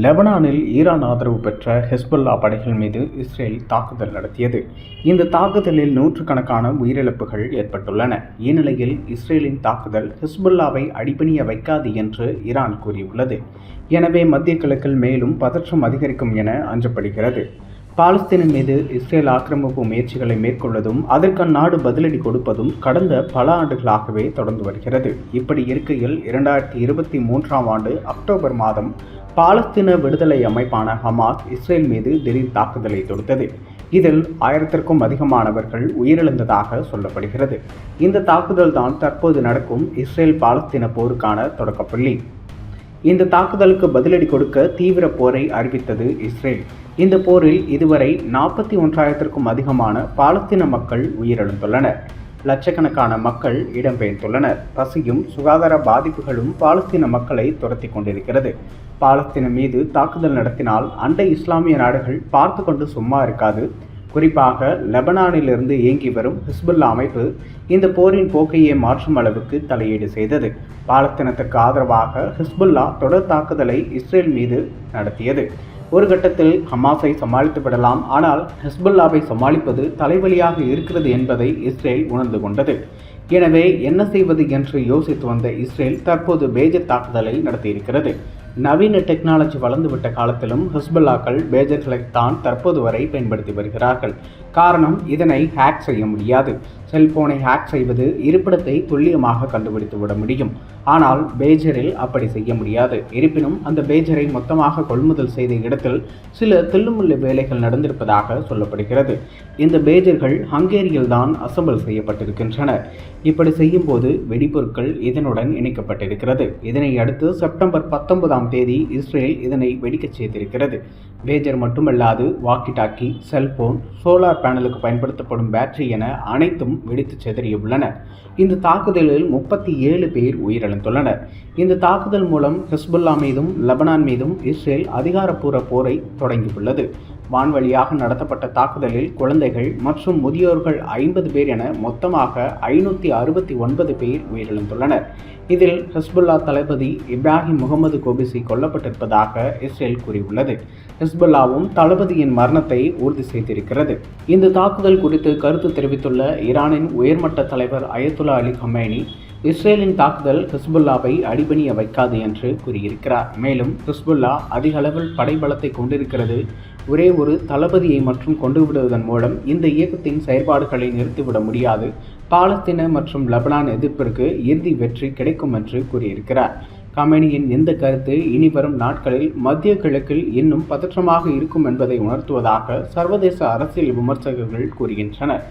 லெபனானில் ஈரான் ஆதரவு பெற்ற ஹெஸ்புல்லா படைகள் மீது இஸ்ரேல் தாக்குதல் நடத்தியது. இந்த தாக்குதலில் நூற்றுக்கணக்கான உயிரிழப்புகள் ஏற்பட்டுள்ளன. இந்நிலையில் இஸ்ரேலின் தாக்குதல் ஹெஸ்புல்லாவை அடிபணிய வைக்காது என்று ஈரான் கூறியுள்ளது. எனவே மத்திய கிழக்கில் மேலும் பதற்றம் அதிகரிக்கும் என அஞ்சப்படுகிறது. பாலஸ்தீனம் மீது இஸ்ரேல் ஆக்கிரமிப்பு முயற்சிகளை மேற்கொள்வதும் அதற்கு அந்நாடு பதிலடி கொடுப்பதும் கடந்த பல ஆண்டுகளாகவே தொடர்ந்து வருகிறது. இப்படி இருக்கையில் 2023ஆம் ஆண்டு அக்டோபர் மாதம் பாலஸ்தீன விடுதலை அமைப்பான ஹமாஸ் இஸ்ரேல் மீது திடீர் தாக்குதலை தொடுத்தது. இதில் 1000க்கும் அதிகமானவர்கள் உயிரிழந்ததாக சொல்லப்படுகிறது. இந்த தாக்குதல் தான் தற்போது நடக்கும் இஸ்ரேல் பாலஸ்தீன போருக்கான தொடக்கப்புள்ளி. இந்த தாக்குதலுக்கு பதிலடி கொடுக்க தீவிர போரை அறிவித்தது இஸ்ரேல். இந்த போரில் இதுவரை 41,000க்கும் அதிகமான பாலஸ்தீன மக்கள் உயிரிழந்துள்ளனர். லட்சக்கணக்கான மக்கள் இடம்பெயர்ந்துள்ளனர். பசியும் சுகாதார பாதிப்புகளும் பாலஸ்தீன மக்களை துரத்தி கொண்டிருக்கிறது. பாலஸ்தீனம் மீது தாக்குதல் நடத்தினால் அண்டை இஸ்லாமிய நாடுகள் பார்த்து கொண்டு சும்மா இருக்காது. குறிப்பாக லெபனானிலிருந்து இயங்கி வரும் ஹிஸ்புல்லா அமைப்பு இந்த போரின் போக்கையே மாற்றும் அளவுக்கு தலையீடு செய்தது. பாலஸ்தீனத்துக்கு ஆதரவாக ஹிஸ்புல்லா தொடர் தாக்குதலை இஸ்ரேல் மீது நடத்தியது. ஒரு கட்டத்தில் ஹமாஸை சமாளித்து விடலாம், ஆனால் ஹிஸ்புல்லாவை சமாளிப்பது தலைவலியாக இருக்கிறது என்பதை இஸ்ரேல் உணர்ந்து கொண்டது. எனவே என்ன செய்வது என்று யோசித்து வந்த இஸ்ரேல் தற்போது பேஜர் தாக்குதலை நடத்தியிருக்கிறது. நவீன டெக்னாலஜி வளர்ந்துவிட்ட காலத்திலும் ஹிஸ்புல்லாக்கள் பேஜர்களைத்தான் தற்போது வரை பயன்படுத்தி வருகிறார்கள். காரணம், இதனை ஹேக் செய்ய முடியாது. செல்போனை ஹேக் செய்வது இருப்பிடத்தை துல்லியமாக கண்டுபிடித்து விட முடியும். ஆனால் பேஜரில் அப்படி செய்ய முடியாது. இருப்பினும் அந்த பேஜரை மொத்தமாக கொள்முதல் செய்த இடத்தில் சில தில்லுமுள்ளு வேலைகள் நடந்திருப்பதாக சொல்லப்படுகிறது. இந்த பேஜர்கள் ஹங்கேரியில் தான் அசம்பிள் செய்யப்பட்டிருக்கின்றன. இப்படி செய்யும் போது வெடிபொருட்கள் இதனுடன் இணைக்கப்பட்டிருக்கிறது. இதனை அடுத்து செப்டம்பர் 19ஆம் தேதி இஸ்ரேல் இதனை வெடிக்கச் செய்திருக்கிறது. பேஜர் மட்டுமல்லாது வாக்கி டாக்கி, செல்போன், சோலார் பேனலுக்கு பயன்படுத்தப்படும் பேட்டரி என அனைத்தும் வெடித்து சிதறியுள்ளன. இந்த தாக்குதலில் 37 பேர் உயிரிழந்துள்ளனர். இந்த தாக்குதல் மூலம் ஹிஸ்புல்லா மீதும் லெபனான் மீதும் இஸ்ரேல் அதிகாரப்பூர்வ போரை தொடங்கியுள்ளது. வான்வழியாக நடத்தப்பட்ட தாக்குதலில் குழந்தைகள் மற்றும் முதியோர்கள் 50 பேர் என மொத்தமாக 569 பேர் உயிரிழந்துள்ளனர். இதில் ஹிஸ்புல்லா தளபதி இப்ராஹிம் முகமது கோபிசி கொல்லப்பட்டிருப்பதாக இஸ்ரேல் கூறியுள்ளது. ஹிஸ்புல்லாவும் தளபதியின் மரணத்தை உறுதி செய்திருக்கிறது. இந்த தாக்குதல் குறித்து கருத்து தெரிவித்துள்ள ஈரானின் உயர்மட்ட தலைவர் அயத்துல்லா அலி கமேனி, இஸ்ரேலின் தாக்குதல் ஹிஸ்புல்லாவை அடிபணிய வைக்காது என்று கூறியிருக்கிறார். மேலும் ஹிஸ்புல்லா அதிக அளவில் படைபலத்தை கொண்டிருக்கிறது. ஒரே ஒரு தளபதியை மட்டும் கொண்டு விடுவதன் மூலம் இந்த இயக்கத்தின் செயற்பாடுகளை நிறுத்திவிட முடியாது. பாலஸ்தீன மற்றும் லெபனான் எதிர்ப்பிற்கு இறுதி வெற்றி கிடைக்கும் என்று கூறியிருக்கிறார். கமேனியின் இந்த கருத்து இனி வரும் நாட்களில் மத்திய கிழக்கில் இன்னும் பதற்றமாக இருக்கும் என்பதை உணர்த்துவதாக சர்வதேச அரசியல் விமர்சகர்கள் கூறுகின்றனர்.